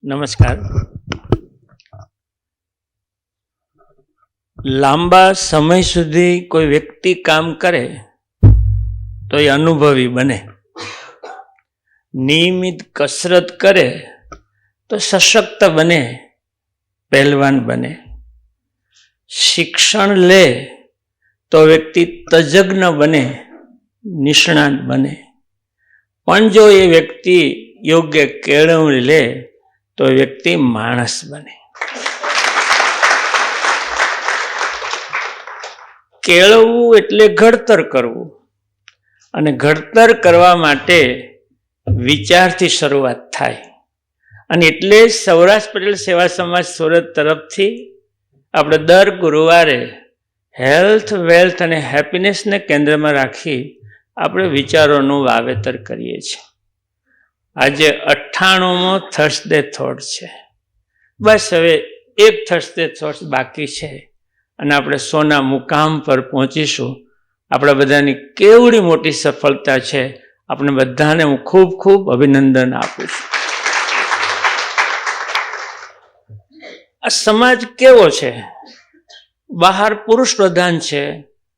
નમસ્કાર. લાંબા સમય સુધી કોઈ વ્યક્તિ કામ કરે તો એ અનુભવી બને. નિયમિત કસરત કરે તો સશક્ત બને, પહેલવાન બને. શિક્ષણ લે તો વ્યક્તિ તજજ્ઞ બને, નિષ્ણાત બને. પણ જો એ વ્યક્તિ યોગ્ય કેળવણી લે તો વ્યક્તિ માણસ બને. કેળવવું એટલે ઘડતર કરવું, અને ઘડતર કરવા માટે વિચારથી શરૂઆત થાય. અને એટલે સૌરાષ્ટ્ર પટેલ સેવા સમાજ સુરત તરફથી આપણે દર ગુરુવારે હેલ્થ, વેલ્થ અને હેપીનેસને કેન્દ્રમાં રાખી આપણે વિચારોનું વાવેતર કરીએ છીએ. આજે 98મો થર્સડે થોટ છે. બસ હવે એક થર્સડે થોટ બાકી છે અને આપણે 100ના મુકામ પર પહોંચીશું. આપણા બધાની કેવડી મોટી સફળતા છે. આપણે બધાને હું ખૂબ ખૂબ અભિનંદન આપું છું. આ સમાજ કેવો છે? બહાર પુરુષ પ્રધાન છે,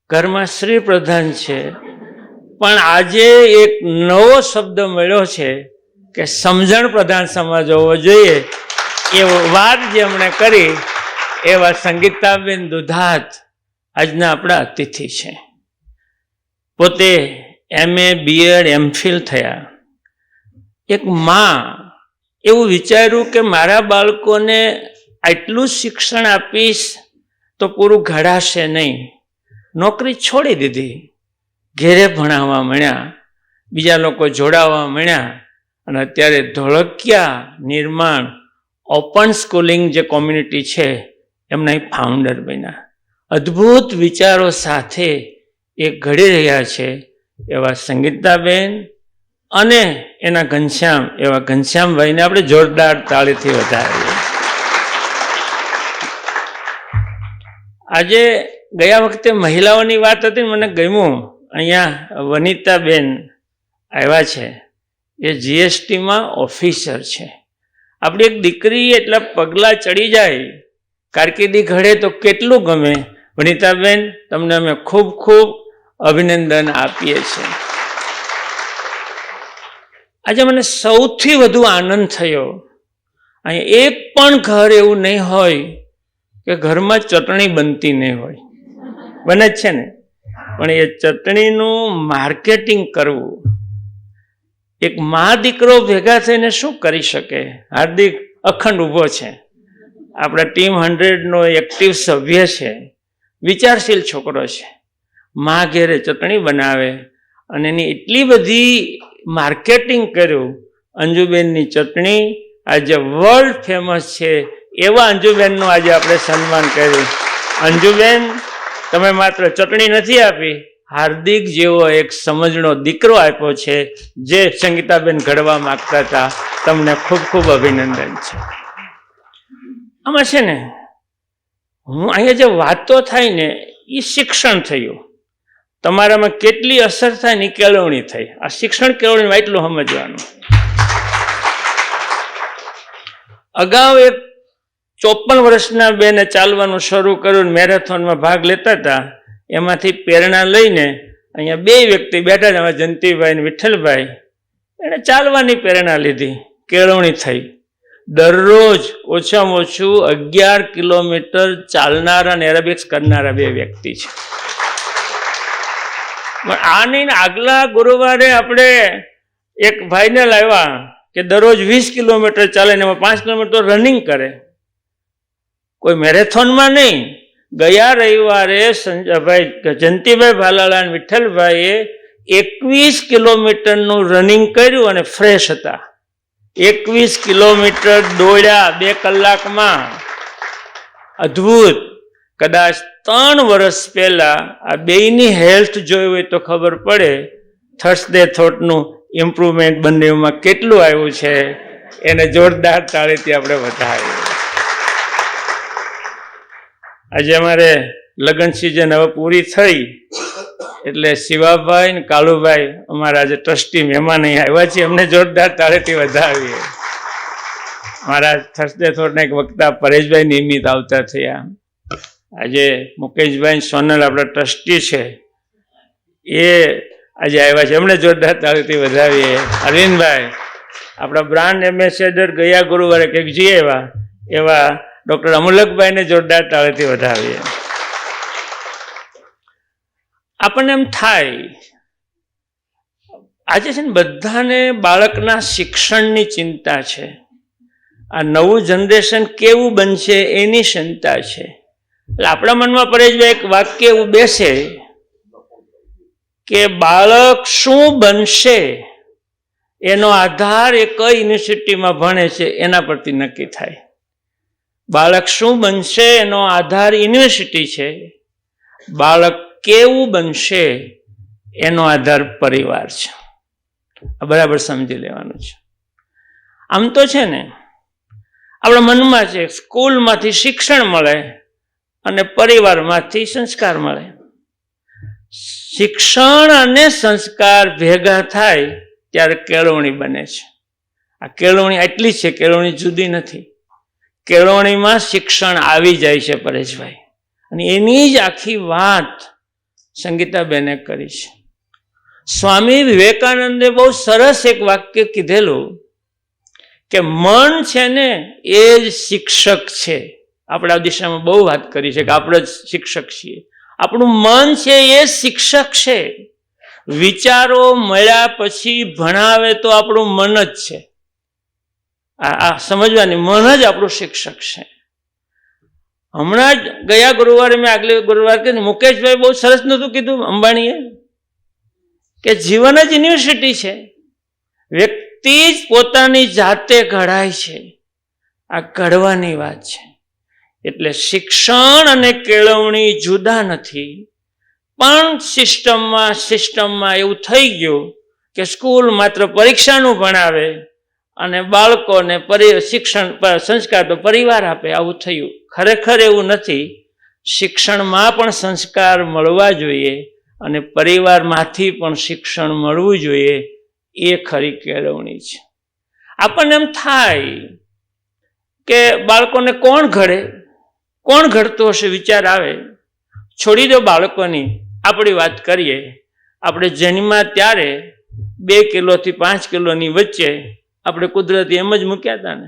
ઘરમાં સ્ત્રી પ્રધાન છે. પણ આજે એક નવો શબ્દ મળ્યો છે કે સમજણ પ્રધાન સમાજ હોવો જોઈએ. એ વાત જે એમણે કરી એવા સંગીતાબેન દુધાત આજના આપણા અતિથિ છે. પોતે MA, BEd, MPhil થયા. એક માં એવું વિચાર્યું કે મારા બાળકોને આટલું શિક્ષણ આપીશ તો પૂરું ઘડાશે નહીં. નોકરી છોડી દીધી, ઘેરે ભણાવવા મળ્યા, બીજા લોકો જોડાવા મળ્યા. અને અત્યારે ધોળકિયા નિર્માણ ઓપન સ્કૂલિંગ જે કોમ્યુનિટી છે એમના ફાઉન્ડર બન્યા. અદ્ભુત વિચારો સાથે એ ઘડી રહ્યા છે એવા સંગીતાબેન અને એના ઘનશ્યામ, એવા ઘનશ્યામભાઈને આપણે જોરદાર તાળીથી વધારીએ. આજે ગયા વખતે મહિલાઓની વાત હતી, મને ગમ્યું. અહીંયા વનિતાબેન આવ્યા છે, એ GSTમાં ઓફિસર છે. આપણી એક દીકરી એટલા પગલાં ચડી જાય, કારકિર્દી ઘડે તો કેટલું ગમે. વનિતાબેન, તમને અમે ખૂબ ખૂબ અભિનંદન આપીએ છીએ. આજે મને સૌથી વધુ આનંદ થયો, અહીંયા એક પણ ઘર એવું નહીં હોય કે ઘરમાં ચટણી બનતી નહીં હોય. બને જ છે ને, પણ એ ચટણીનું માર્કેટિંગ કરવું એક મા દીકરો ભેગા થઈને શું કરી શકે? હાર્દિક અખંડ ઊભો છે, આપણા ટીમ 100નો એક્ટિવ સભ્ય છે, વિચારશીલ છોકરો છે. મા ઘેરે ચટણી બનાવે અને એની એટલી બધી માર્કેટિંગ કર્યું. અંજુબેનની ચટણી આજે વર્લ્ડ ફેમસ છે. એવા અંજુબેનનું આજે આપણે સન્માન કર્યું. અંજુબેન, તમે માત્ર ચટણી નથી આપી, હાર્દિક જેવો એક સમજણો દીકરો આપ્યો છે, જે સંગીતાબેન ઘડવા માંગતા હતા. તમને ખૂબ ખૂબ અભિનંદન છે. આમાં છે ને, હું અહીંયા જે વાતો થાય ને એ શિક્ષણ થયું. તમારામાં કેટલી અસર થાય ને કેળવણી થઈ. આ શિક્ષણ કેળવણીમાં એટલું સમજવાનું. અગાઉ એક 54 વર્ષના બેને ચાલવાનું શરૂ કર્યું, મેરેથોનમાં ભાગ લેતા હતા. એમાંથી પ્રેરણા લઈને અહીંયા 2 વ્યક્તિ બેઠા છે, જયંતિભાઈ અને વિઠ્ઠલભાઈ. એણે ચાલવાની પ્રેરણા લીધી, કેળવણી થઈ. દરરોજ ઓછામાં ઓછું 11 કિલોમીટર ચાલનારા અને એરોબિક્સ કરનારા 2 વ્યક્તિ છે. પણ આની આગલા ગુરુવારે આપણે એક ભાઈને લાવ્યા કે દરરોજ 20 કિલોમીટર ચાલે ને એમાં 5 કિલોમીટર રનિંગ કરે. કોઈ મેરેથોનમાં નહીં. ગયા રવિવારે સંજયભાઈ, જયંતિભાઈ ભાલાળા અને વિઠ્ઠલભાઈએ 21 કિલોમીટરનું રનિંગ કર્યું અને ફ્રેશ હતા. 21 કિલોમીટર દોડ્યા 2 કલાકમાં. અદ્ભુત. કદાચ 3 વર્ષ પહેલા આ બેયની હેલ્થ જોઈ હોય તો ખબર પડે થર્સડે થોટનું ઇમ્પ્રુવમેન્ટ બંનેમાં કેટલું આવ્યું છે. એને જોરદાર તાળીથી આપણે વધારીએ. આજે અમારે લગ્ન સિઝન હવે પૂરી થઈ એટલે શિવાભાઈ ને કાલુભાઈ અમારા આજે ટ્રસ્ટી મહેમાન અહીં આવ્યા છે, એમને જોરદાર તાળીથી વધાવીએ. મારા થર્સડે થોડના એક વક્તા પરેશભાઈ નિયમિત આવતા થયા. આજે મુકેશભાઈ સોનલ આપણા ટ્રસ્ટી છે, એ આજે આવ્યા છે. એમણે જોરદાર તાળીથી વધાવીએ. અરવિંદભાઈ આપણા બ્રાન્ડ એમ્બેસેડર ગયા ગુરુવારે કંઈક જઈએ એવા ડૉક્ટર અમુલકભાઈને જોરદાર તાળીથી વધાવીએ. આપણને એમ થાય આજે છે ને બધાને બાળકના શિક્ષણની ચિંતા છે. આ નવું જનરેશન કેવું બનશે એની ચિંતા છે. એટલે આપણા મનમાં પરેશભાઈ એક વાક્ય એવું બેસે કે બાળક શું બનશે એનો આધાર એ કઈ યુનિવર્સિટીમાં ભણે છે એના પરથી નક્કી થાય. બાળક શું બનશે એનો આધાર યુનિવર્સિટી છે. બાળક કેવું બનશે એનો આધાર પરિવાર છે. આ બરાબર સમજી લેવાનું છે. આમ તો છે ને આપણા મનમાં છે સ્કૂલમાંથી શિક્ષણ મળે અને પરિવારમાંથી સંસ્કાર મળે. શિક્ષણ અને સંસ્કાર ભેગા થાય ત્યારે કેળવણી બને છે. આ કેળવણી એટલી છે, કેળવણી જુદી નથી. કેળવણીમાં શિક્ષણ આવી જાય છે પરેશભાઈ, અને એની જ આખી વાત સંગીતાબેને કરી છે. સ્વામી વિવેકાનંદે બહુ સરસ એક વાક્ય કીધેલું કે મન છે ને એ જ શિક્ષક છે. આપણે આ દિશામાં બહુ વાત કરી છે કે આપણે જ શિક્ષક છીએ. આપણું મન છે એ શિક્ષક છે. વિચારો મળ્યા પછી ભણાવે તો આપણું મન જ છે. આ સમજવાની, મન જ આપણું શિક્ષક છે. હમણાં જ ગયા ગુરુવારે મેં આગલે ગુરુવારે કીધું, મુકેશભાઈ બહુ સરસ નહોતું કીધું અંબાણીએ કે જીવન જ યુનિવર્સિટી છે. વ્યક્તિ જ પોતાની જાતે ઘડાય છે. આ ઘડવાની વાત છે. એટલે શિક્ષણ અને કેળવણી જુદા નથી. પણ સિસ્ટમમાં એવું થઈ ગયું કે સ્કૂલ માત્ર પરીક્ષાનું ભણાવે અને બાળકોને શિક્ષણ સંસ્કાર તો પરિવાર આપે. આવું થયું. ખરેખર એવું નથી. શિક્ષણમાં પણ સંસ્કાર મળવા જોઈએ અને પરિવારમાંથી પણ શિક્ષણ મળવું જોઈએ. એ ખરી કેળવણી છે. આપણને એમ થાય કે બાળકોને કોણ ઘડે, કોણ ઘડતું હશે વિચાર આવે. છોડી દો બાળકોની, આપણી વાત કરીએ. આપણે જન્મ્યા ત્યારે 2 કિલોથી 5 કિલોની વચ્ચે આપણે કુદરતી એમ જ મૂક્યા હતા ને.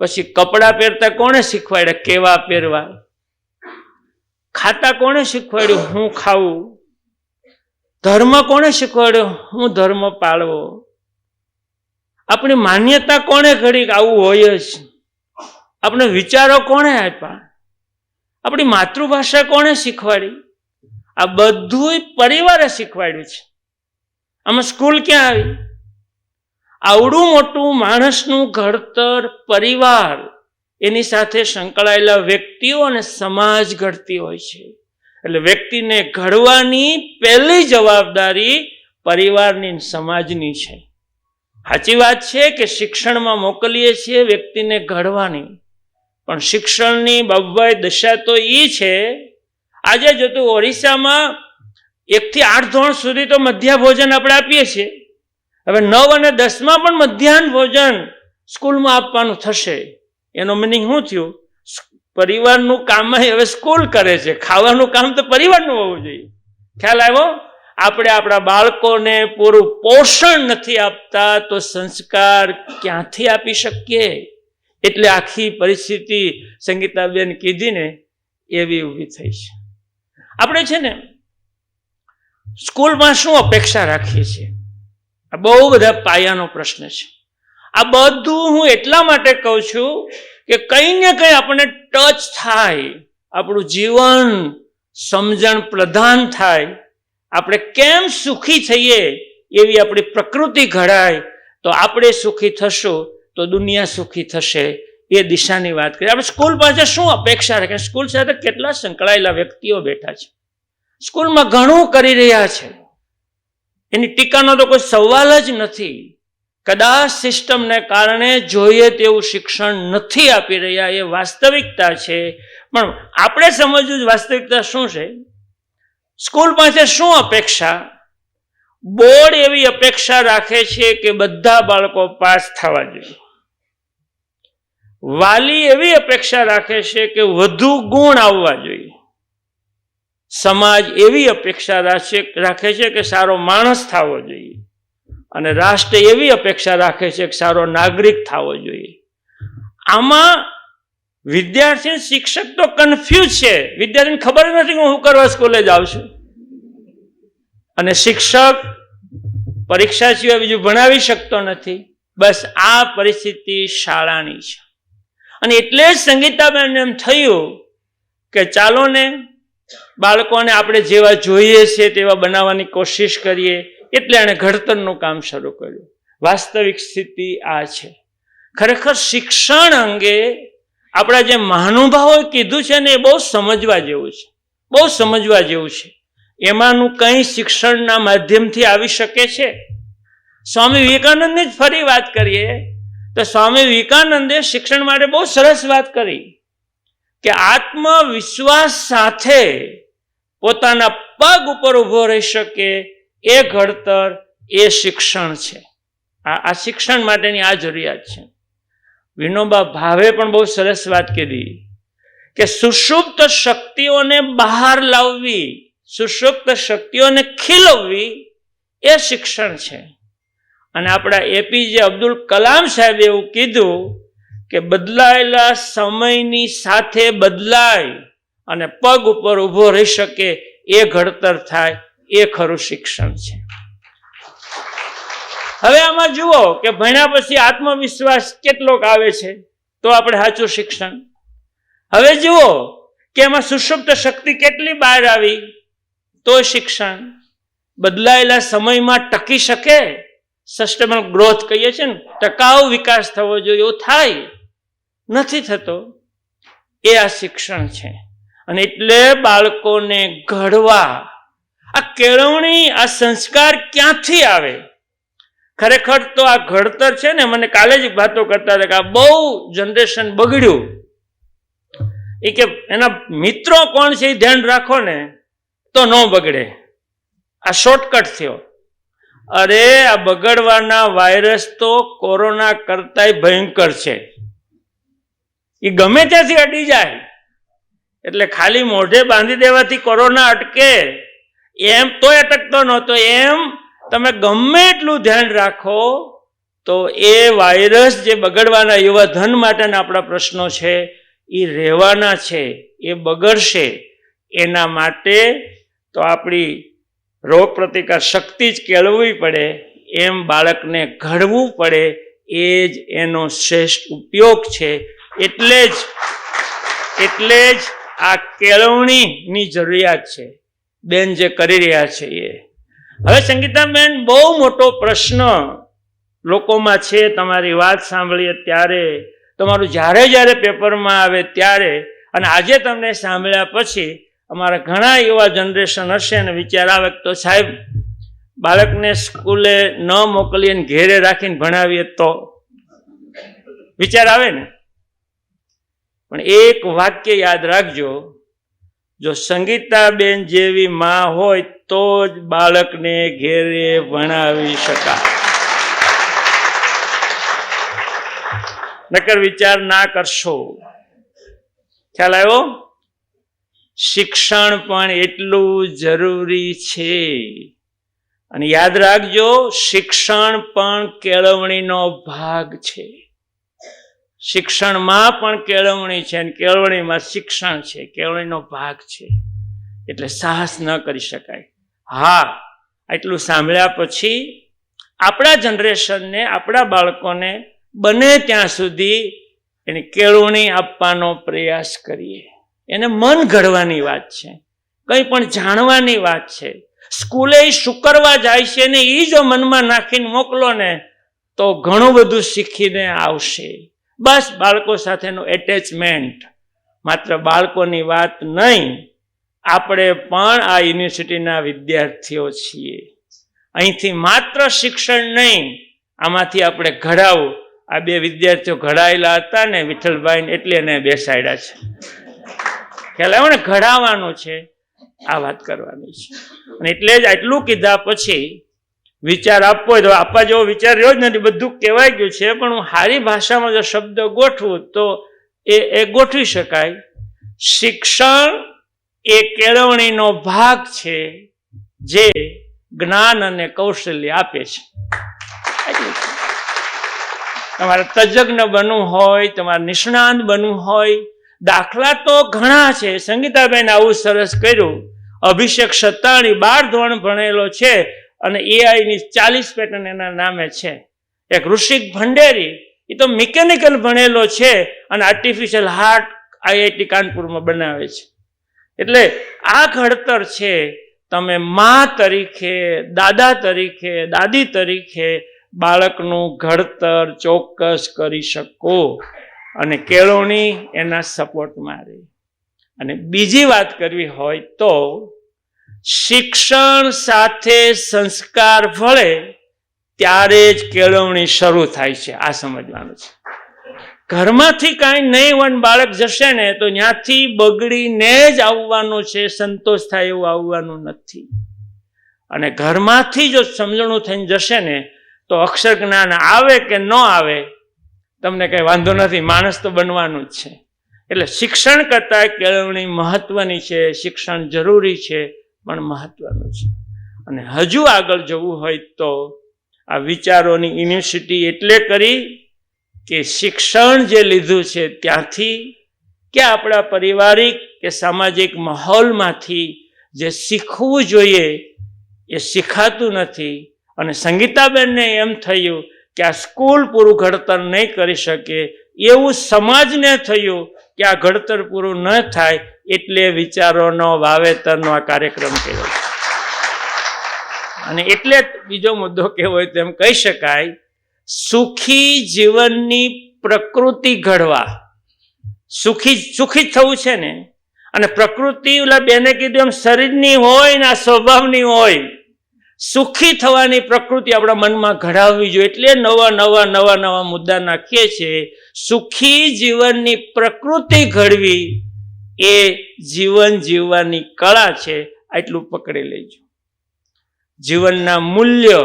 પછી કપડાં પહેરતા કોણે શીખવાડ્યા કેવા પહેરવા? ખાતા કોણે શીખવાડ્યું હું ખાવું? ધર્મ કોણે શીખવાડ્યો હું ધર્મ પાળવો? આપણી માન્યતા કોણે ઘડી આવું હોય જ? આપણે વિચારો કોણે આપ્યા? આપણી માતૃભાષા કોણે શીખવાડી? આ બધું પરિવારે શીખવાડ્યું છે. આમાં સ્કૂલ ક્યાં આવી? આવડું મોટું માણસનું ઘડતર પરિવાર, એની સાથે સંકળાયેલા વ્યક્તિઓ અને સમાજ ઘડતી હોય છે. એટલે વ્યક્તિને ઘડવાની પહેલી જવાબદારી પરિવારની, સમાજની છે. સાચી વાત છે કે શિક્ષણમાં મોકલીએ છીએ વ્યક્તિને ઘડવાની, પણ શિક્ષણની બાબુભાઈ દશા તો એ છે. આજે જો તું ઓરિસ્સામાં 1 થી 8 ધોરણ સુધી તો મધ્યાહન ભોજન આપણે આપીએ છીએ. હવે 9 અને 10માં પણ મધ્યાહન ભોજન સ્કૂલમાં આપવાનું થશે. એનો મિનિંગ શું થયું? પરિવારનું કામ હવે સ્કૂલ કરે છે. ખાવાનું કામ તો પરિવારનું હોવું જોઈએ. ખ્યાલ આવ્યો? આપણે આપણા બાળકોને પૂરું પોષણ નથી આપતા તો સંસ્કાર ક્યાંથી આપી શકીએ? એટલે આખી પરિસ્થિતિ સંગીતાબેન કીધી ને એવી ઊભી થઈ છે. આપણે છે ને સ્કૂલમાં શું અપેક્ષા રાખીએ છીએ? આ બહુ બધા પાયાનો પ્રશ્ન છે. આ બધું હું એટલા માટે કહું છું કે કંઈ ને કંઈ આપણને ટચ થાય, આપણું જીવન સમજણ પ્રધાન થાય. આપણે કેમ સુખી થઈએ એવી આપણી પ્રકૃતિ ઘડાય તો આપણે સુખી થશું તો દુનિયા સુખી થશે. એ દિશાની વાત કરીએ. આપણે સ્કૂલ પાસે શું અપેક્ષા રાખીએ? સ્કૂલ સાથે કેટલા સંકળાયેલા વ્યક્તિઓ બેઠા છે, સ્કૂલમાં ઘણું કરી રહ્યા છે, એની ટીકાનો તો કોઈ સવાલ જ નથી. કદાચ સિસ્ટમને કારણે જોઈએ તેવું શિક્ષણ નથી આપી રહ્યા, એ વાસ્તવિકતા છે. પણ આપણે સમજવું વાસ્તવિકતા શું છે. સ્કૂલ પાસે શું અપેક્ષા? બોર્ડ એવી અપેક્ષા રાખે છે કે બધા બાળકો પાસ થવા જોઈએ. વાલી એવી અપેક્ષા રાખે છે કે વધુ ગુણ આવવા જોઈએ, સમાજ એવી અપેક્ષા રાખે છે કે સારો માણસ થવો જોઈએ, અને રાષ્ટ્ર એવી અપેક્ષા રાખે છે કે સારો નાગરિક થવો જોઈએ. આમાં વિદ્યાર્થી શિક્ષક તો કન્ફ્યુઝ છે. વિદ્યાર્થીને ખબર નથી કે હું કરવા સ્કૂલે જાઉં છું, અને શિક્ષક પરીક્ષા સિવાય બીજું ભણાવી શકતો નથી. બસ આ પરિસ્થિતિ શાળાની છે. અને એટલે જ સંગીતાબેન એમ થયું કે ચાલો ને બાળકોને આપણે જેવા જોઈએ છે તેવા બનાવવાની કોશિશ કરીએ. એટલે એણે ઘડતરનું કામ શરૂ કર્યું. વાસ્તવિક સ્થિતિ આ છે. ખરેખર શિક્ષણ અંગે આપણા જે મહાનુભાવોએ કીધું છે ને એ બહુ સમજવા જેવું છે, બહુ સમજવા જેવું છે. એમાંનું કંઈ શિક્ષણના માધ્યમથી આવી શકે છે. સ્વામી વિવેકાનંદની જ ફરી વાત કરીએ તો સ્વામી વિવેકાનંદે શિક્ષણ માટે બહુ સરસ વાત કરી કે આત્મવિશ્વાસ સાથે પોતાના પગ ઉપર ઊભો રહી શકે એ ઘડતર, એ શિક્ષણ છે. આ શિક્ષણ માટેની આ જરૂરિયાત છે. વિનોબા ભાવે પણ બહુ સરસ વાત કીધી કે સુષુપ્ત શક્તિઓને બહાર લાવવી, સુષુપ્ત શક્તિઓને ખીલવવી એ શિક્ષણ છે. અને આપણા એપીજે અબ્દુલ કલામ સાહેબે એવું કીધું કે બદલાયેલા સમયની સાથે બદલાય અને પગ ઉપર ઊભો રહી શકે એ ઘડતર થાય, એ ખરું શિક્ષણ છે. હવે આમાં જુઓ કે ભણ્યા પછી આત્મવિશ્વાસ કેટલોક આવે છે તો આપણે સાચું શિક્ષણ. હવે જુઓ કે એમાં સુષુપ્ત શક્તિ કેટલી બહાર આવી તો શિક્ષણ. બદલાયેલા સમયમાં ટકી શકે, સસ્ટેનેબલ ગ્રોથ કહીએ છીએ ને, ટકાઉ વિકાસ થવો જોઈએ, એવું થાય, નથી થતો, એ આ શિક્ષણ છે. અને એટલે બાળકોને ઘડવા, આ કેળવણી, આ સંસ્કાર ક્યાંથી આવે? ખરેખર તો આ ઘડતર છે ને, મને કાલે જ વાતો કરતા હતા કે આ બહુ જનરેશન બગડ્યું. એ કે એના મિત્રો કોણ છે એ ધ્યાન રાખો ને તો ન બગડે. આ શોર્ટકટ થયો. અરે આ બગડવાના વાયરસ તો કોરોના કરતાંય ભયંકર છે. એ ગમે ત્યાંથી અડી જાય. એટલે ખાલી મોઢે બાંધી દેવાથી કોરોના અટકે એમ તોય અટકતો નહોતો. એમ તમે ગમે એટલું ધ્યાન રાખો તો એ વાયરસ જે બગડવાના યુવા ધન માટેના આપણા પ્રશ્નો છે એ રહેવાના છે, એ બગડશે. એના માટે તો આપણી રોગ પ્રતિકાર શક્તિ જ કેળવવી પડે, એમ બાળકને ઘડવું પડે. એ જ એનો શ્રેષ્ઠ ઉપયોગ છે. એટલે જ આ કેળવણીની જરૂરિયાત છે બેન જે કરી રહ્યા છે એ. હવે સંગીતાબેન, બહુ મોટો પ્રશ્ન લોકોમાં છે. તમારી વાત સાંભળીએ ત્યારે, તમારું જ્યારે જ્યારે પેપરમાં આવે ત્યારે, અને આજે તમને સાંભળ્યા પછી અમારા ઘણા યુવા જનરેશન હશે અને વિચાર આવે તો સાહેબ બાળકને સ્કૂલે ન મોકલીએ ને ઘેરે રાખીને ભણાવીએ તો વિચાર આવે ને. પણ એક વાક્ય યાદ રાખજો, જો સંગીતાબેન જેવી માં હોય તો જ બાળકને ઘેરે ભણાવી શકાય. નકર વિચાર ના કરશો. ખ્યાલ આવ્યો? શિક્ષણ પણ એટલું જરૂરી છે. અને યાદ રાખજો, શિક્ષણ પણ કેળવણીનો ભાગ છે. શિક્ષણમાં પણ કેળવણી છે અને કેળવણીમાં શિક્ષણ છે, કેળવણીનો ભાગ છે. એટલે સાહસ ન કરી શકાય. હા, એટલું સાંભળ્યા પછી આપણા જનરેશનને, આપણા બાળકોને બને ત્યાં સુધી એની કેળવણી આપવાનો પ્રયાસ કરીએ. એને મન ઘડવાની વાત છે, કંઈ પણ જાણવાની વાત છે. સ્કૂલે શું કરવા જાય છે ને એ જો મનમાં નાખીને મોકલો ને તો ઘણું બધું શીખીને આવશે. બસ બાળકો સાથેનું એટેચમેન્ટ. માત્ર બાળકોની વાત નહીં, આપણે પણ આ યુનિવર્સિટીના વિદ્યાર્થીઓ છીએ. અહીંથી માત્ર શિક્ષણ નહીં, આમાંથી આપણે ઘડાવું. આ બે વિદ્યાર્થીઓ ઘડાયેલા હતા ને વિઠ્ઠલભાઈ, એટલે એને બેસાડ્યા છે. ખ્યાલ આવ્યો ને? ઘડાવાનું છે, આ વાત કરવાની છે. અને એટલે જ આટલું કીધા પછી વિચાર આપવો હોય તો આપવા જેવો વિચાર રહ્યો જ નથી, બધું કહેવાય ગયું છે, પણ હું સારી ભાષામાં જો શબ્દ ગોઠવું તો એ ગોઠવી શકાય. શિક્ષણ એ કેળવણીનો ભાગ છે જે જ્ઞાન અને કૌશલ્ય આપે છે. તમારે તજજ્ઞ બનવું હોય, તમારે નિષ્ણાંત બનવું હોય, દાખલા તો ઘણા છે. સંગીતાબેન આવું સરસ કર્યું. અભિષેક સત્તાણી 12 ધોરણ ભણેલો છે અને એઆઈની 40 પેટર્ન એના નામે છે. એક ઋષિક ભંડેરી, એ તો મિકેનિકલ ભણેલો છે અને આર્ટિફિશિયલ હાર્ટ આઈઆઈટી કાનપુરમાં બનાવે છે. એટલે આ ઘડતર છે. તમે મા તરીકે, દાદા તરીકે, દાદી તરીકે બાળકનું ઘડતર ચોક્કસ કરી શકો અને કેળવણી એના સપોર્ટમાં રહે. અને બીજી વાત કરવી હોય તો શિક્ષણ સાથે સંસ્કાર ભળે ત્યારે જ કેળવણી શરૂ થાય છે. આ સમજવાનું છે. ઘરમાંથી કાંઈ નહીં વન બાળક જશે ને તો ત્યાંથી બગડીને જ આવવાનું છે, સંતોષ થાય એવું આવવાનું નથી. અને ઘરમાંથી જો સમજણું થઈને જશે ને તો અક્ષર જ્ઞાન આવે કે ન આવે તમને કઈ વાંધો નથી, માણસ તો બનવાનું જ છે. એટલે શિક્ષણ કરતા કેળવણી મહત્વની છે. શિક્ષણ જરૂરી છે પણ મહત્વનું છે. અને હજુ આગળ જવું હોય તો આ વિચારોની યુનિવર્સિટી એટલે કરી કે શિક્ષણ જે લીધું છે ત્યાંથી કે આપણા પારિવારિક કે સામાજિક માહોલમાંથી જે શીખવું જોઈએ એ શીખાતું નથી. અને સંગીતાબેનને એમ થયું કે આ સ્કૂલ પૂરું ઘડતર નહીં કરી શકે, એવું સમાજને થયું કે આ ઘડતર પૂરું ન થાય, એટલે વિચારોનો વાવેતરનો આ કાર્યક્રમ કર્યો. અને એટલે બીજો મુદ્દો કેવો હોય તેમ કહી શકાય, સુખી જીવનની પ્રકૃતિ ઘડવા. સુખી થવું છે ને, અને પ્રકૃતિ ઓલા બેને કીધું એમ શરીરની હોય ને સ્વભાવની હોય. સુખી થવાની પ્રકૃતિ આપણા મનમાં ઘડાવવી જોઈએ. એટલે નવા મુદ્દા નાખીએ છીએ. સુખી જીવનની પ્રકૃતિ ઘડવી એ જીવન જીવવાની કળા છે. આટલું પકડી લેજો. જીવનના મૂલ્ય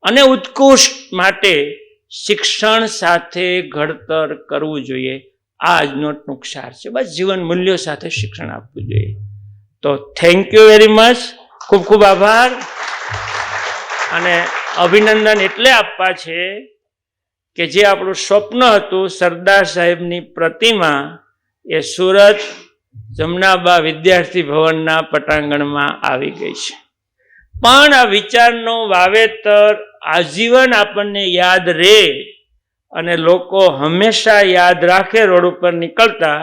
અને ઉત્કૃષ્ટ માટે શિક્ષણ સાથે ઘડતર કરવું જોઈએ. આ આજનો ટૂંક સાર છે. બસ જીવન મૂલ્યો સાથે શિક્ષણ આપવું જોઈએ. તો થેન્ક યુ વેરી મચ. ખૂબ ખૂબ આભાર. અને અભિનંદન એટલે આપવા છે કે જે આપણું સ્વપ્ન હતું સરદાર સાહેબની પ્રતિમા એ સુરત જમનાબા વિદ્યાર્થી ભવનના પટાંગણમાં આવી ગઈ છે. પણ આ વિચારનો વાવેતર આજીવન આપણને યાદ રહે અને લોકો હંમેશા યાદ રાખે રોડ ઉપર નીકળતા,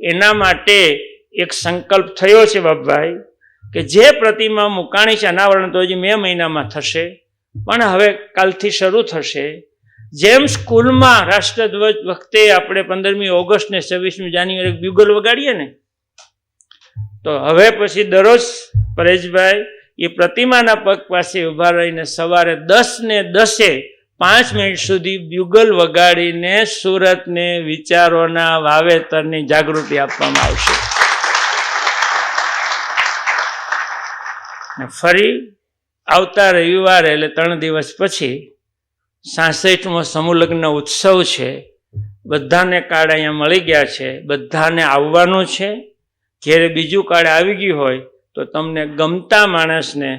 એના માટે એક સંકલ્પ થયો છે બાપભાઈ કે જે પ્રતિમા મુકાણી છે અનાવરણ તો હજી મે મહિનામાં થશે, પણ હવે કાલથી શરૂ થશે. જેમ સ્કૂલમાં રાષ્ટ્રધ્વજ વખતે આપણે 15મી ઓગસ્ટ ને 26મી જાન્યુઆરી બ્યુગલ વગાડીએ ને, તો હવે પછી દરરોજ પરેશભાઈ એ પ્રતિમાના પગ પાસે ઉભા રહીને સવારે 10:10 5 મિનિટ સુધી બ્યુગલ વગાડીને સુરતને વિચારોના વાવેતરની જાગૃતિ આપવામાં આવશે. ફરી આવતા રવિવારે એટલે 3 દિવસ પછી 66મો સમૂહ લગ્ન ઉત્સવ છે. બધાને કાર્ડ અહીંયા મળી ગયા છે. બધાને આવવાનું છે. જ્યારે બીજું કાર્ડ આવી ગયું હોય તો તમને ગમતા માણસને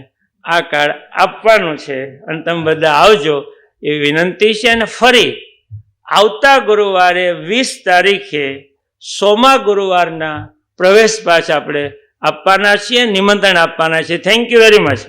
આ કાર્ડ આપવાનું છે અને તમે બધા આવજો એવી વિનંતી છે. અને ફરી આવતા ગુરુવારે 20 તારીખે સોમા ગુરુવારના પ્રવેશ પાસ આપણે આપવાના છીએ, નિમંત્રણ આપવાના છે. Thank you very much.